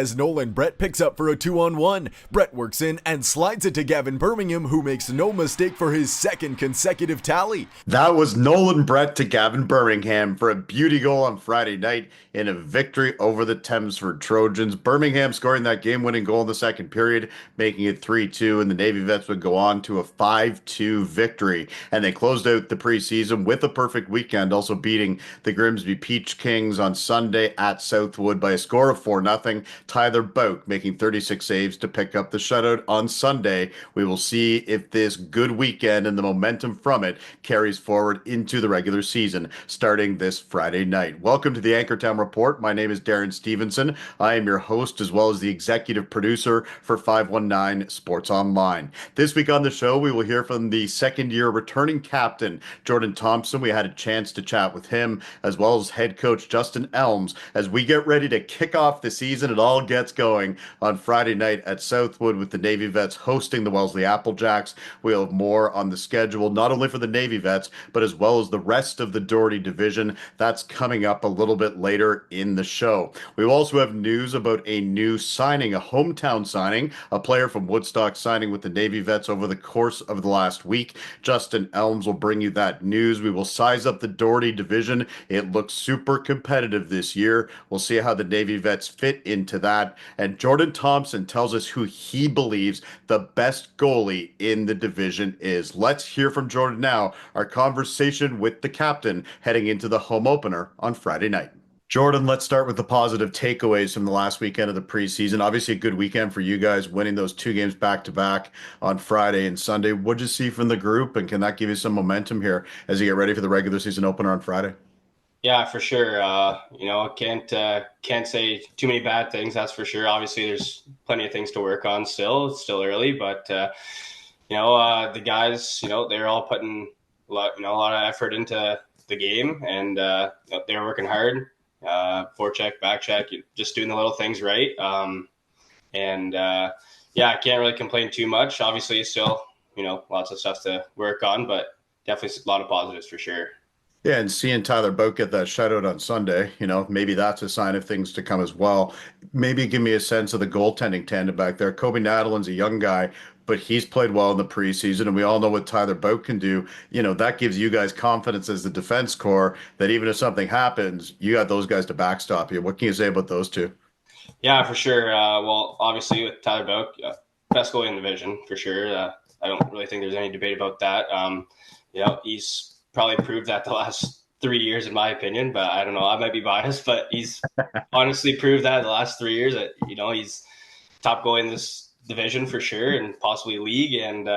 as Nolan Brett picks up for a 2-on-1. Brett works in and slides it to Gavin Birmingham, who makes no mistake for his second consecutive tally. That was Nolan Brett to Gavin Birmingham for a beauty goal on Friday night in a victory over the Thamesford Trojans. Birmingham scoring that game-winning goal in the second period, making it 3-2, and the Navy Vets would go on to a 5-2 victory. And they closed out the preseason with a perfect weekend, also beating the Grimsby Peach Kings on Sunday at Southwood by a score of 4-0. Tyler Boak making 36 saves to pick up the shutout on Sunday. We will see if this good weekend and the momentum from it carries forward into the regular season starting this Friday night. Welcome to the Anchortown Report. My name is Darren Stevenson. I am your host as well as the executive producer for 519 Sports Online. This week on the show, we will hear from the second-year returning captain, Jordan Thomson. We had a chance to chat with him as well as head coach Justin Elms as we get ready to kick off the season. It all gets going on Friday night at Southwood with the Navy Vets hosting the Wellesley Applejacks. We'll have more on the schedule, not only for the Navy Vets, but as well as the rest of the Doherty division. That's coming up a little bit later in the show. We also have news about a new signing, a hometown signing, a player from Woodstock signing with the Navy Vets over the course of the last week. Justin Elms will bring you that news. We will size up the Doherty division. It looks super competitive this year. We'll see how the Navy Vets fit into that. And Jordan Thomson tells us who he believes the best goalie in the division is. Let's hear from Jordan now, our conversation with the captain heading into the home opener on Friday night. Jordan, let's start with the positive takeaways from the last weekend of the preseason. Obviously, a good weekend for you guys, winning those two games back-to-back on Friday and Sunday. What'd you see from the group, and can that give you some momentum here as you get ready for the regular season opener on Friday? Yeah, for sure. Can't say too many bad things. That's for sure. Obviously, there's plenty of things to work on still. It's still early, but the guys, they're all putting a lot of effort into the game, and they're working hard. Forecheck, back check, just doing the little things right. I can't really complain too much. Obviously, still, lots of stuff to work on, but definitely a lot of positives for sure. Yeah, and seeing Tyler Boak get that shutout on Sunday, maybe that's a sign of things to come as well. Maybe give me a sense of the goaltending tandem back there. Kobe Nadelin's a young guy, but he's played well in the preseason, and we all know what Tyler Boak can do. That gives you guys confidence as the defense core that even if something happens, you got those guys to backstop you. What can you say about those two? Yeah, for sure. Well, obviously with Tyler Boak, best goalie in the division for sure. I don't really think there's any debate about that. He's probably proved that the last 3 years, in my opinion, but I don't know. I might be biased, but he's honestly proved that the last 3 years that, he's top goalie in this division for sure and possibly league. And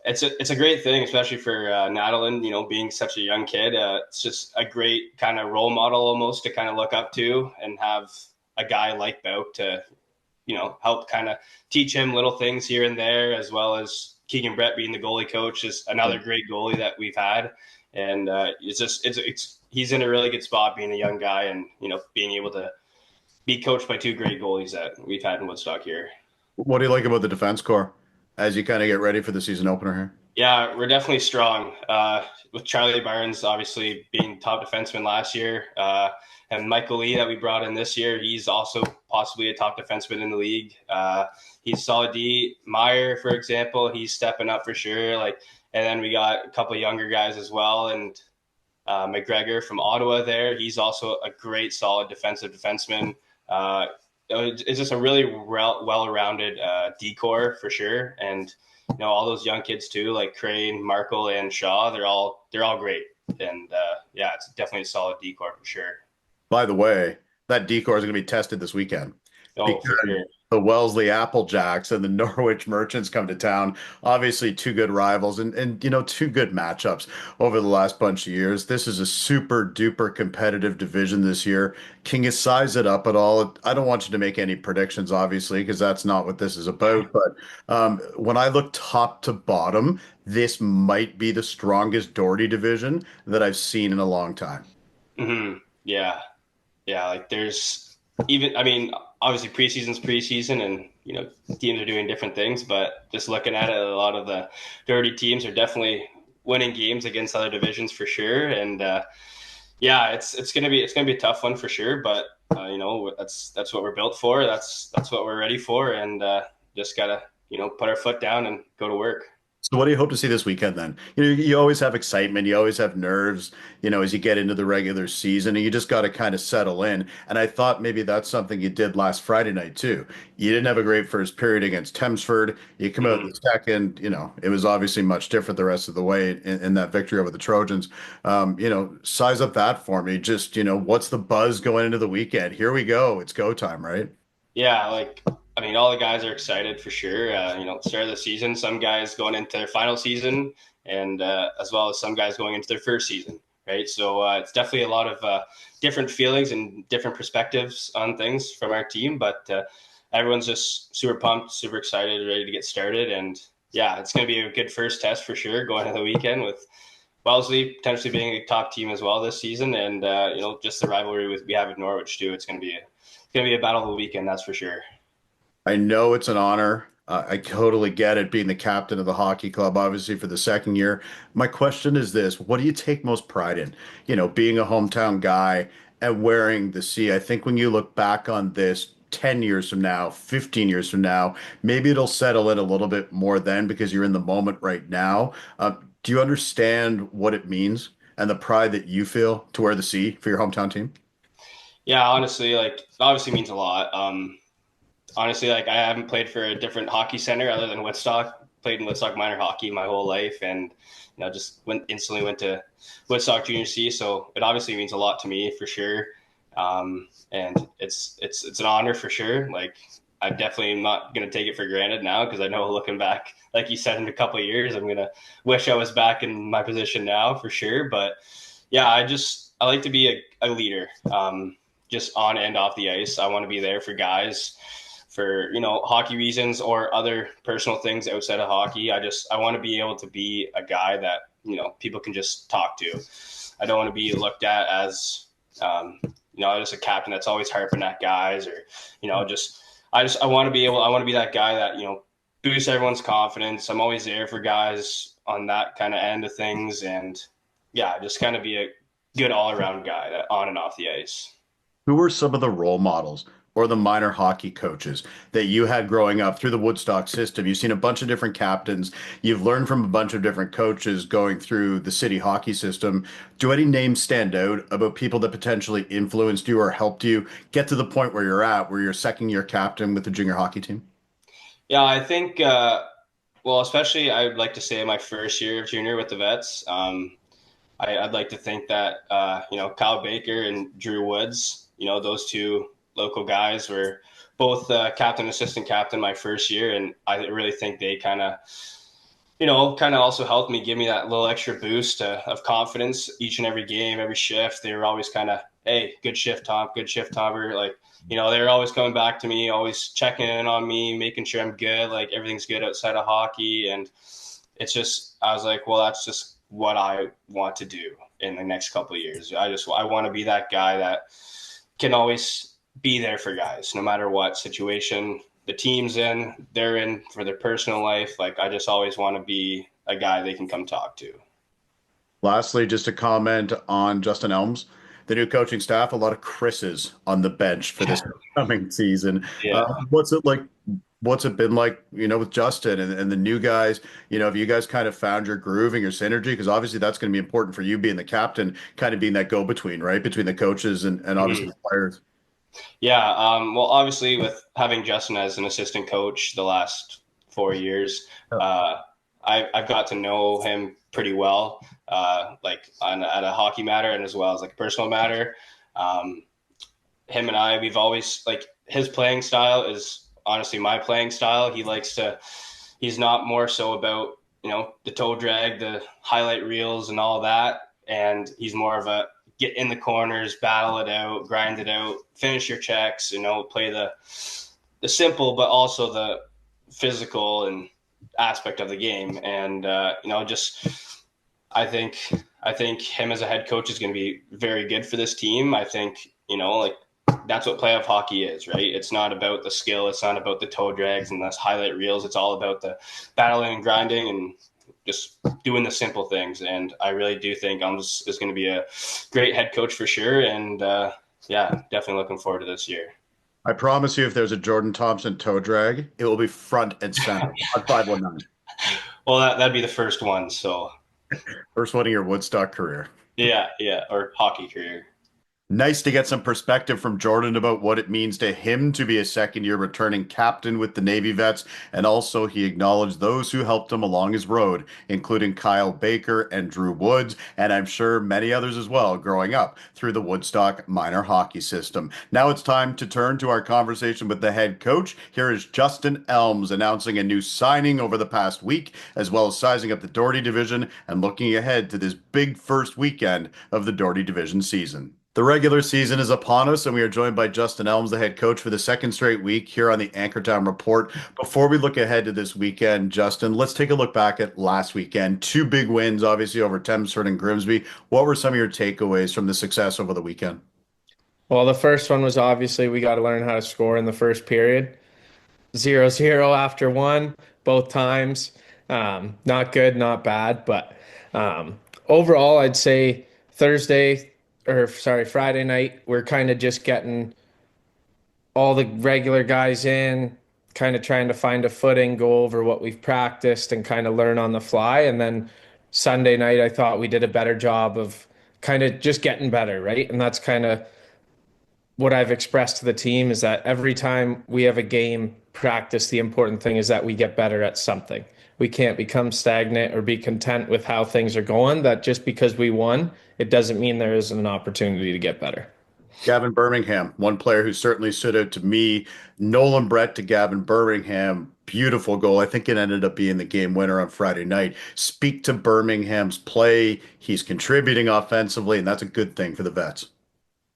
it's a great thing, especially for Nadalin, being such a young kid. It's just a great kind of role model almost to kind of look up to and have a guy like Bout to, help kind of teach him little things here and there, as well as Keegan Brett being the goalie coach is another great goalie that we've had. And he's in a really good spot being a young guy and, being able to be coached by two great goalies that we've had in Woodstock here. What do you like about the defense core as you kind of get ready for the season opener here? Yeah, we're definitely strong. With Charlie Barnes obviously being top defenseman last year, and Michael Lee that we brought in this year, he's also possibly a top defenseman in the league. He's solid D. Meyer, for example, he's stepping up for sure. And then we got a couple of younger guys as well, and McGregor from Ottawa there. He's also a great, solid defensive defenseman. It's just a really well-rounded D-core for sure. And all those young kids too, like Crane, Markle, and Shaw, they're all great. And it's definitely a solid D-core for sure. By the way, that decor is going to be tested this weekend. Oh, for sure. The Wellesley Applejacks and the Norwich Merchants come to town. Obviously, two good rivals and two good matchups over the last bunch of years. This is a super duper competitive division this year. Can you size it up at all? I don't want you to make any predictions, obviously, because that's not what this is about. But when I look top to bottom, this might be the strongest Doherty division that I've seen in a long time. Mm-hmm. Yeah. There's obviously preseason's preseason and, teams are doing different things, but just looking at it, a lot of the Doherty teams are definitely winning games against other divisions for sure. And it's going to be a tough one for sure, but That's what we're built for. That's what we're ready for, and just gotta put our foot down and go to work. So what do you hope to see this weekend then? You always have excitement, you always have nerves, as you get into the regular season, and you just got to kind of settle in. And I thought maybe that's something you did last Friday night too. You didn't have a great first period against Thamesford. You come out in Mhm. the second, it was obviously much different the rest of the way in that victory over the Trojans. Size up that for me. Just, what's the buzz going into the weekend? Here we go. It's go time, right? Yeah, I mean, all the guys are excited for sure. Start of the season, some guys going into their final season, and as well as some guys going into their first season, right? So it's definitely a lot of different feelings and different perspectives on things from our team, but everyone's just super pumped, super excited, ready to get started, and yeah, it's going to be a good first test for sure going into the weekend with Wellesley potentially being a top team as well this season, and just the rivalry we have with Norwich too. It's going to be a battle of the weekend, that's for sure. I know it's an honor. I totally get it being the captain of the hockey club, obviously for the second year. My question is this: what do you take most pride in? Being a hometown guy and wearing the C. I think when you look back on this 10 years from now, 15 years from now, maybe it'll settle in a little bit more then because you're in the moment right now. Do you understand what it means and the pride that you feel to wear the C for your hometown team? Yeah, honestly, it obviously means a lot. Honestly, I haven't played for a different hockey center other than Woodstock. Played in Woodstock minor hockey my whole life, and just instantly went to Woodstock Junior C. So it obviously means a lot to me for sure, and it's an honor for sure. I definitely am not going to take it for granted now because I know looking back, like you said, in a couple of years, I'm gonna wish I was back in my position now for sure. But yeah, I like to be a leader, just on and off the ice. I want to be there for guys for hockey reasons or other personal things outside of hockey. I want to be able to be a guy that people can just talk to. I don't want to be looked at as just a captain that's always harping at guys or just I want to be able. I want to be that guy that boosts everyone's confidence. I'm always there for guys on that kind of end of things, and yeah, just kind of be a good all around guy that on and off the ice. Who were some of the role models or the minor hockey coaches that you had growing up through the Woodstock system? You've seen a bunch of different captains. You've learned from a bunch of different coaches going through the city hockey system. Do any names stand out about people that potentially influenced you or helped you get to the point where you're at, where you're second year captain with the junior hockey team? Yeah, I think. Well, especially I would like to say my first year of junior with the vets. I'd like to think that Kyle Baker and Drew Woods, those two local guys were both captain, assistant captain my first year, and I really think they kind of also helped me give me that little extra boost of confidence each and every game, every shift. They were always kind of, hey, good shift, Tom, good shift, Tomber. They were always coming back to me, always checking in on me, making sure I'm good, like everything's good outside of hockey. And it's just, I was like, well, that's just what I want to do in the next couple of years. I want to be that guy that can always be there for guys, no matter what situation the team's in, they're in for their personal life. I just always want to be a guy they can come talk to. Lastly, just a comment on Justin Elms, the new coaching staff, a lot of Chris's on the bench for this coming season. Yeah. What's it like? What's it been like, with Justin and the new guys? Have you guys kind of found your groove and your synergy? Because obviously that's going to be important for you being the captain, kind of being that go-between, right? Between the coaches and obviously Mhm. the players. Yeah. Well, obviously, with having Justin as an assistant coach the last 4 years, I've got to know him pretty well, at a hockey matter and as well as like a personal matter. Um, Him and we've always his playing style is honestly my playing style. He's not more so about, the toe drag, the highlight reels and all that. And he's more of a get in the corners, battle it out, grind it out, finish your checks, play the simple, but also the physical and aspect of the game. And, just, I think, I think him as a head coach is going to be very good for this team. I think, that's what playoff hockey is, right? It's not about the skill. It's not about the toe drags and the highlight reels. It's all about the battling and grinding and just doing the simple things. And I really do think Elms is going to be a great head coach for sure. And yeah, definitely looking forward to this year. I promise you, if there's a Jordan Thomson toe drag, it will be front and center on 519. Well, that'd be the first one. So First one of your Woodstock career. yeah, yeah, or hockey career. Nice to get some perspective from Jordan about what it means to him to be a second year returning captain with the Navy Vets. And also, he acknowledged those who helped him along his road, including Kyle Baker and Drew Woods, and I'm sure many others as well, growing up through the Woodstock minor hockey system. Now it's time to turn to our conversation with the head coach. Here is Justin Elms announcing a new signing over the past week, as well as sizing up the Doherty division and looking ahead to this big first weekend of the Doherty division season. The regular season is upon us, and we are joined by Justin Elms, the head coach, for the second straight week here on the Anchortown Report. Before we look ahead to this weekend, Justin, let's take a look back at last weekend. Two big wins, obviously, over Chelmsford and Grimsby. What were some of your takeaways from the success over the weekend? Well, the first one was obviously we got to learn how to score in the first period. 0-0 after one, both times. Not good, not bad, but overall, I'd say Friday night, we're kind of just getting all the regular guys in, kind of trying to find a footing, go over what we've practiced, and kind of learn on the fly. And then Sunday night, I thought we did a better job of kind of just getting better, right? And that's kind of what I've expressed to the team is that every time we have a game practice, the important thing is that we get better at something. We can't become stagnant or be content with how things are going. That just because we won, it doesn't mean there isn't an opportunity to get better. Gavin Birmingham, one player who certainly stood out to me. Nolan Brett to Gavin Birmingham. Beautiful goal. I think it ended up being the game winner on Friday night. Speak to Birmingham's play. He's contributing offensively, and that's a good thing for the Vets.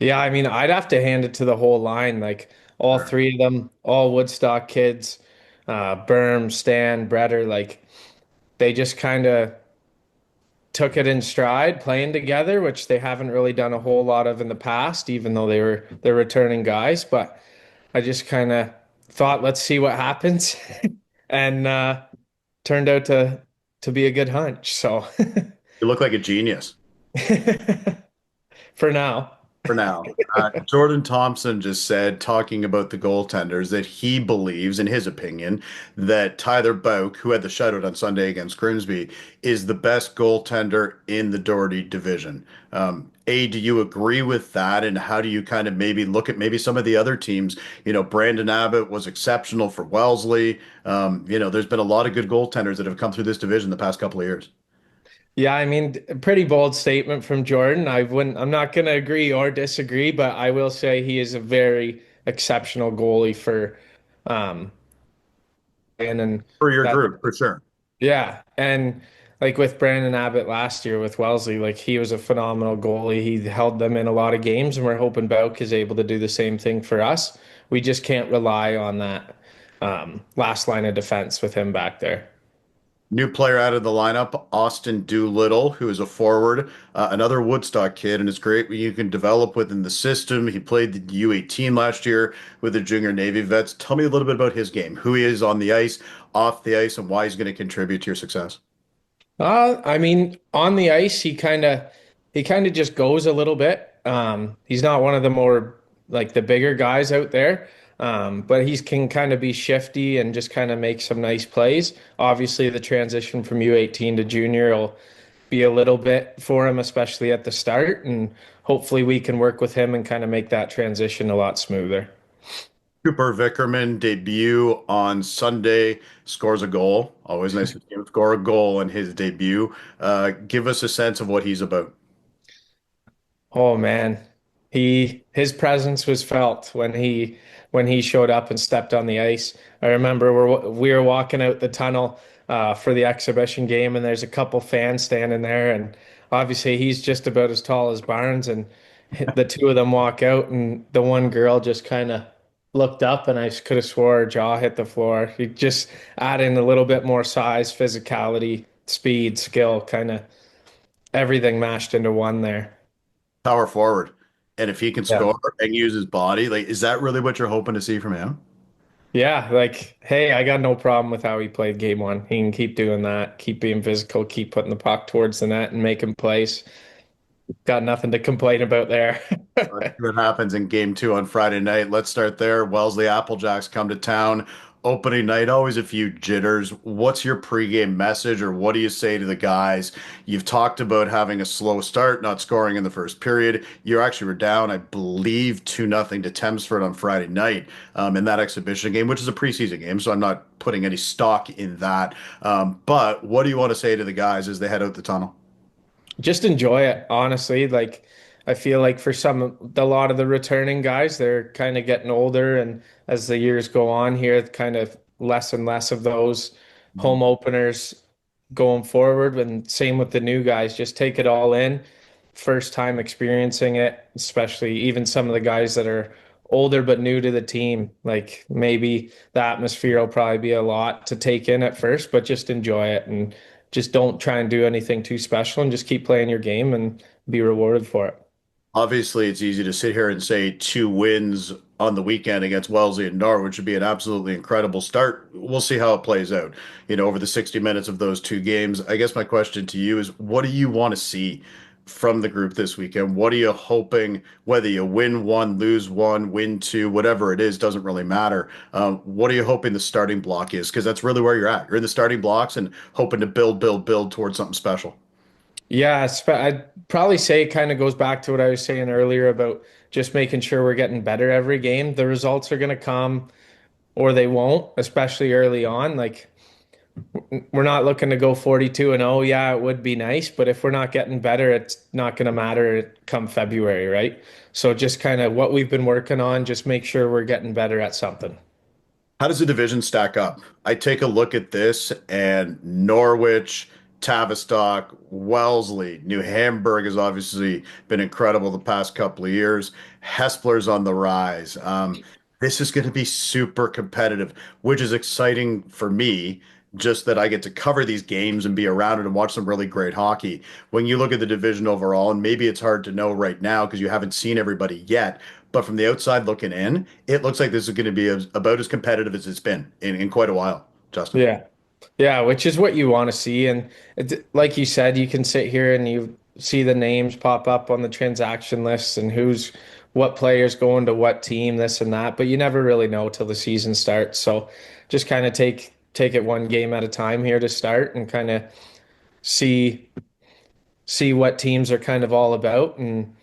Yeah, I mean, I'd have to hand it to the whole line, like all Sure. three of them, all Woodstock kids, Berm, Stan, Bretter, like they just kind of took it in stride playing together, which they haven't really done a whole lot of in the past, even though they're returning guys. But I just kind of thought, let's see what happens, and turned out to be a good hunch. So You look like a genius. for now. For now. Jordan Thomson just said, talking about the goaltenders, that he believes, in his opinion, that Tyler Bouk, who had the shutout on Sunday against Grimsby, is the best goaltender in the Doherty division. Do you agree with that? And how do you kind of maybe look at maybe some of the other teams? Brandon Abbott was exceptional for Wellesley. There's been a lot of good goaltenders that have come through this division the past couple of years. Yeah, I mean, a pretty bold statement from Jordan. I'm not going to agree or disagree, but I will say he is a very exceptional goalie for, um, and For your that, group, for sure. yeah. And like with Brandon Abbott last year with Wellesley, like he was a phenomenal goalie. He held them in a lot of games, and we're hoping Bouk is able to do the same thing for us. We just can't rely on that, last line of defense with him back there. New player out of the lineup, Austin Doolittle, who is a forward, another Woodstock kid, and it's great when you can develop within the system. He played the U18 last year with the junior Navy vets. Tell me a little bit about his game, who he is on the ice, off the ice, and why he's going to contribute to your success. I mean, on the ice, he kind of just goes a little bit. He's not one of the more like the bigger guys out there, but he can kind of be shifty and just kind of make some nice plays. Obviously, the transition from U18 to junior will be a little bit for him, especially at the start, and hopefully we can work with him and kind of make that transition a lot smoother. Cooper Vickerman debut on Sunday, scores a goal. Always nice to see him score a goal in his debut. Give us a sense of what he's about. Oh man, his presence was felt when he showed up and stepped on the ice. I remember we were walking out the tunnel for the exhibition game, and there's a couple fans standing there, and obviously he's just about as tall as Barnes, and the two of them walk out, and the one girl just kind of looked up, and I could have swore her jaw hit the floor. He just add in a little bit more size, physicality, speed, skill, kind of everything mashed into one there. Power forward. And if he can Yeah. score and use his body, like, is that really what you're hoping to see from him? Yeah, like, hey, I got no problem with how he played game one. He can keep doing that, keep being physical, keep putting the puck towards the net and making plays. got nothing to complain about there. Let's see what happens in game two on Friday night. Let's start there. Wellesley Applejacks come to town. Opening night, always a few jitters. What's your pregame message, or what do you say to the guys? You've talked about having a slow start, not scoring in the first period. You actually were down, I believe, 2-0 to Thamesford on Friday night in that exhibition game, which is a preseason game, so I'm not putting any stock in that. But what do you want to say to the guys as they head out the tunnel? Just enjoy it, honestly. Like I feel like for a lot of the returning guys, they're kind of getting older, and as the years go on here, kind of less and less of those home openers going forward. And same with the new guys, just take it all in. First time experiencing it, especially even some of the guys that are older but new to the team. Like maybe the atmosphere will probably be a lot to take in at first, but just enjoy it and just don't try and do anything too special and just keep playing your game and be rewarded for it. Obviously, it's easy to sit here and say 2 wins on the weekend against Wellesley and Norwich would be an absolutely incredible start. We'll see how it plays out, over the 60 minutes of those two games. I guess my question to you is, what do you want to see from the group this weekend? What are you hoping, whether you win one, lose one, win two, whatever it is, doesn't really matter. What are you hoping the starting block is? Because that's really where you're at. You're in the starting blocks and hoping to build towards something special. Yeah, I'd probably say it kind of goes back to what I was saying earlier about just making sure we're getting better every game. The results are going to come or they won't, especially early on. Like we're not looking to go 42 and 0. Yeah, it would be nice, but if we're not getting better, it's not going to matter come February, right? So just kind of what we've been working on, just make sure we're getting better at something. How does the division stack up? I take a look at this and Norwich, Tavistock, Wellesley, New Hamburg has obviously been incredible the past couple of years. Hespler's on the rise. This is going to be super competitive, which is exciting for me. Just that I get to cover these games and be around it and watch some really great hockey. When you look at the division overall, and maybe it's hard to know right now because you haven't seen everybody yet, but from the outside looking in, it looks like this is going to be about as competitive as it's been in quite a while, Justin. Yeah. Yeah, which is what you want to see. And like you said, you can sit here and you see the names pop up on the transaction lists and what players going to what team, this and that, but you never really know till the season starts. So just kind of take it one game at a time here to start and kind of see see what teams are kind of all about. And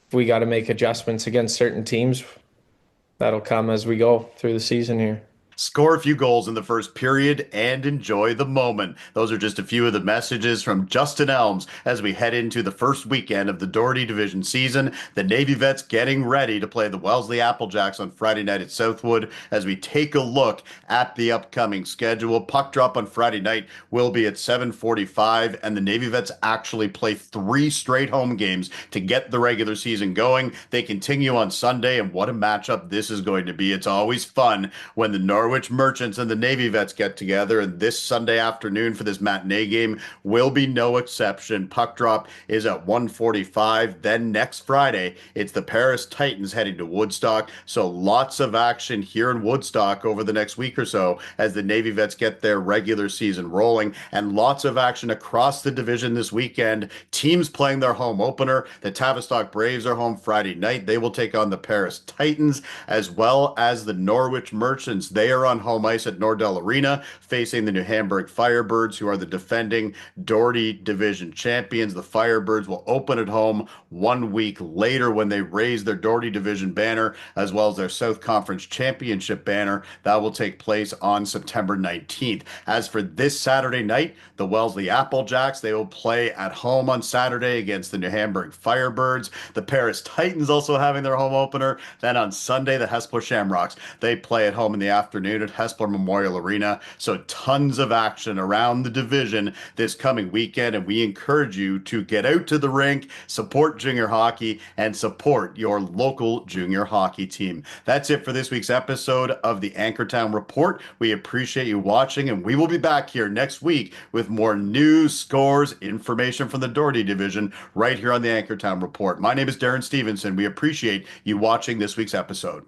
if we got to make adjustments against certain teams, that'll come as we go through the season here. Score a few goals in the first period and enjoy the moment. Those are just a few of the messages from Justin Elms as we head into the first weekend of the Doherty Division season. The Navy Vets getting ready to play the Wellesley Applejacks on Friday night at Southwood. As we take a look at the upcoming schedule, puck drop on Friday night will be at 7:45, and the Navy Vets actually play 3 straight home games to get the regular season going. They continue on Sunday, and what a matchup this is going to be. It's always fun when the Norwich Merchants and the Navy Vets get together, and this Sunday afternoon for this matinee game will be no exception. Puck drop is at 1:45. Then next Friday, it's the Paris Titans heading to Woodstock. So lots of action here in Woodstock over the next week or so as the Navy Vets get their regular season rolling, and lots of action across the division this weekend. Teams playing their home opener. The Tavistock Braves are home Friday night. They will take on the Paris Titans, as well as the Norwich Merchants. They are on home ice at Nordell Arena facing the New Hamburg Firebirds, who are the defending Doherty Division champions. The Firebirds will open at home 1 week later when they raise their Doherty Division banner, as well as their South Conference Championship banner. That will take place on September 19th. As for this Saturday night, the Wellesley Applejacks, they will play at home on Saturday against the New Hamburg Firebirds. The Paris Titans also having their home opener. Then on Sunday, the Hespler Shamrocks, they play at home in the afternoon at Hespler Memorial Arena. So tons of action around the division this coming weekend, and we encourage you to get out to the rink, support junior hockey, and support your local junior hockey team. That's it for this week's episode of the Anchortown Report. We appreciate you watching, and we will be back here next week with more news, scores, information from the Doherty Division right here on the Anchortown Report. My name is Darren Stevenson. We appreciate you watching this week's episode.